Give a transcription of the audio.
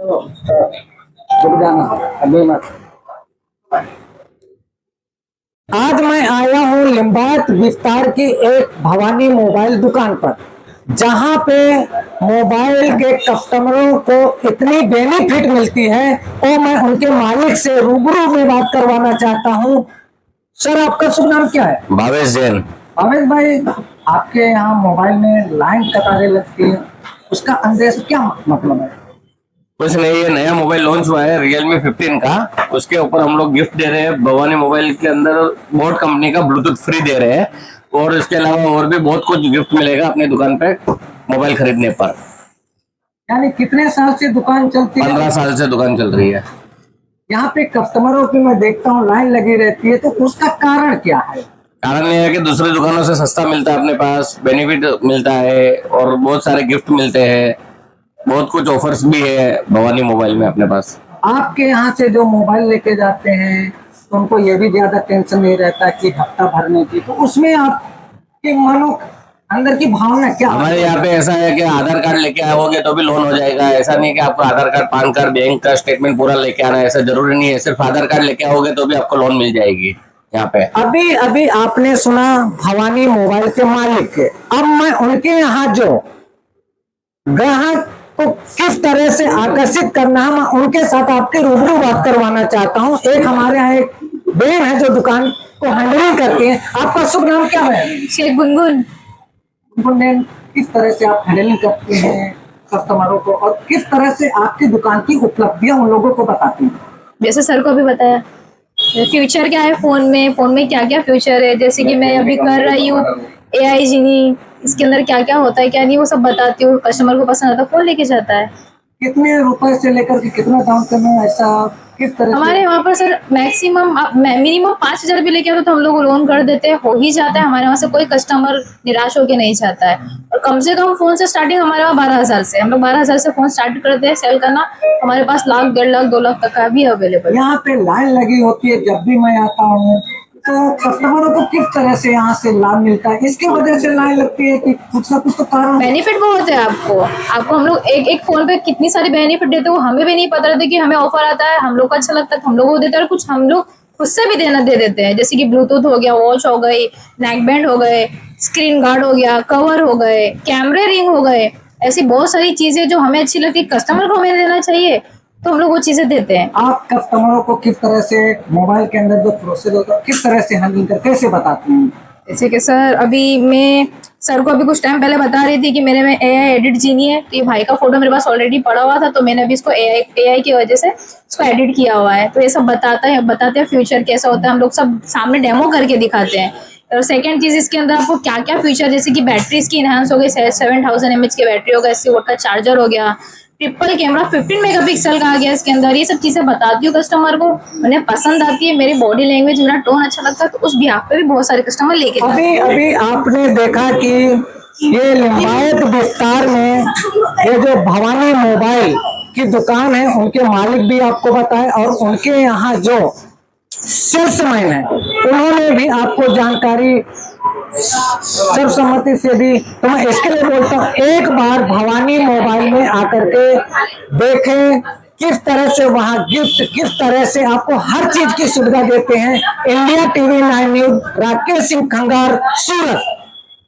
रुक जाना, अभी मत। आज मैं आया हूँ लिंबायत विस्तार की एक भवानी मोबाइल दुकान पर, जहाँ पे मोबाइल के कस्टमरों को इतनी बेनिफिट मिलती है और मैं उनके मालिक से रूबरू में बात करवाना चाहता हूँ। सर, आपका शुभ नाम क्या है? भावेश जैन। भावेश भाई, आपके यहाँ मोबाइल में लाइन कतारें लगती है, उसका अंदेश क्या मतलब है? कुछ नहीं, ये नया मोबाइल लॉन्च हुआ है Realme 15 का। उसके ऊपर हम लोग गिफ्ट दे रहे हैं। भवानी मोबाइल के अंदर बोट कंपनी का ब्लूटूथ फ्री दे रहे हैं, और इसके अलावा और भी बहुत कुछ गिफ्ट मिलेगा अपनी दुकान पे मोबाइल खरीदने पर। यानी कितने साल से दुकान चलती है? 15 साल से दुकान चल रही है। यहाँ पे कस्टमरों की मैं देखता हूँ लाइन लगी रहती है, तो उसका कारण क्या है? कारण ये है कि दूसरी दुकानों से सस्ता मिलता है, अपने पास बेनिफिट मिलता है और बहुत सारे गिफ्ट मिलते हैं। बहुत कुछ ऑफर्स भी है भवानी मोबाइल में अपने पास। आपके यहाँ से जो मोबाइल लेके जाते हैं तो उनको ये भी ज्यादा टेंशन नहीं रहता कि हफ्ता भरने की, तो उसमें आपके मनो अंदर की भावना क्या है? हमारे यहाँ पे ऐसा है कि आधार कार्ड लेके आओगे तो भी लोन हो जाएगा। ऐसा नहीं कि आपको आधार कार्ड, पैन कार्ड, बैंक का स्टेटमेंट पूरा लेके आना है, ऐसा जरूरी नहीं है। सिर्फ आधार कार्ड लेके आओगे तो भी आपको लोन मिल जाएगी यहाँ पे। अभी अभी आपने सुना भवानी मोबाइल के मालिक के, अब मैं उनके यहाँ जो ग्राहक को किस तरह से आकर्षित करना है, मैं उनके साथ आपके रूबरू बात करवाना चाहता हूँ। एक हमारे यहाँ एक बहन है जो दुकान को हैंडलिंग करती है। आपका शुभ नाम क्या है? शेख गुनगुन। गुनगुन, किस तरह से आप हैंडलिंग करते हैं कस्टमरों को, और किस तरह से आपकी दुकान की उपलब्धियां उन लोगों को बताती हैं? जैसे सर को अभी बताया, फ्यूचर क्या है फोन में क्या क्या फ्यूचर है, जैसे कि मैं अभी कर रही हूँ AI जीनी, इसके अंदर क्या क्या होता है क्या नहीं, वो सब बताती हूँ। कस्टमर को पसंद आता है फोन लेके जाता है। कितने रुपए से लेकर के कितना डाउन पेमेंट, ऐसा किस तरह हमारे वहाँ पर सर मैक्सिमम मिनिमम 5,000 भी लेके आओ तो हम लोग लोन कर देते हैं, हो ही जाता है। हमारे वहाँ से कोई कस्टमर निराश होके नहीं जाता है। और कम से कम फोन से स्टार्टिंग हमारे वहाँ 12,000 से, हम लोग 12,000 से फोन स्टार्ट करते हैं सेल करना। हमारे पास 1,00,000, 1.5 लाख, 2 लाख तक का भी अवेलेबल। यहाँ पे लाइन लगी होती है जब भी मैं आता हूँ, तो कस्टमरों को किस तरह से यहाँ से लाभ मिलता है? इसकी वजह से लाइन लगती है कि कुछ ना कुछ तो कारण? बेनिफिट बहुत है आपको हम लोग एक एक फोन पे कितनी सारी बेनिफिट देते हैं, वो हमें भी नहीं पता रहता कि हमें ऑफर आता है, हम लोग को अच्छा लगता है तो हम लोग को देते हैं, और कुछ हम लोग खुद से भी दे देते हैं। जैसे कि ब्लूटूथ हो गया, वॉच हो गई, नेक बैंड हो गए, स्क्रीन गार्ड हो गया, कवर हो गए, कैमरे रिंग हो गए। ऐसी बहुत सारी चीजें जो हमें अच्छी लगती है, कस्टमर को हमें देना चाहिए, तो हम लोग वो चीजें देते हैं। आप कस्टमरों को किस तरह से मोबाइल के अंदर जो प्रोसेस होता है किस तरह से हैंडलिंग कर कैसे बताते हैं? जैसे कि सर अभी मैं सर को अभी कुछ टाइम पहले बता रही थी कि मेरे में AI एडिट जीनी है, तो ये भाई का फोटो मेरे पास ऑलरेडी पड़ा हुआ था, तो मैंने अभी इसको AI की वजह से इसको एडिट किया हुआ है। तो ये सब बताते हैं फ्यूचर कैसा होता है, हम लोग सब सामने डेमो करके दिखाते हैं। और सेकंड चीज, इसके अंदर आपको क्या क्या फीचर, जैसे कि बैटरी इसकी इनहांस हो गई, 7000 mAh की बैटरी हो गई, 80 वोल्ट का चार्जर हो गया, ट्रिपल कैमरा 15 मेगापिक्सल का आ गया इसके अंदर। ये सब चीजें बताती हूँ कस्टमर को, उन्हें पसंद आती है, मेरी बॉडी लैंग्वेज, मेरा टोन अच्छा लगता है, तो उस बिहाफ पे भी बहुत सारे कस्टमर लेके जाते हैं। अभी अभी आपने देखा कि ये लिंबायत विस्तार में ये जो भवानी मोबाइल की दुकान है, उनके मालिक भी आपको बताए और उनके यहाँ जो सेल्समैन है उन्होंने भी आपको जानकारी सर्वसम्मति से दी। तो मैं इसके लिए बोलता हूँ, एक बार भवानी मोबाइल में आकर के देखें किस तरह से वहाँ गिफ्ट, किस तरह से आपको हर चीज की सुविधा देते हैं। India TV 9 news, Rakesh Singh Khangar, सूरत।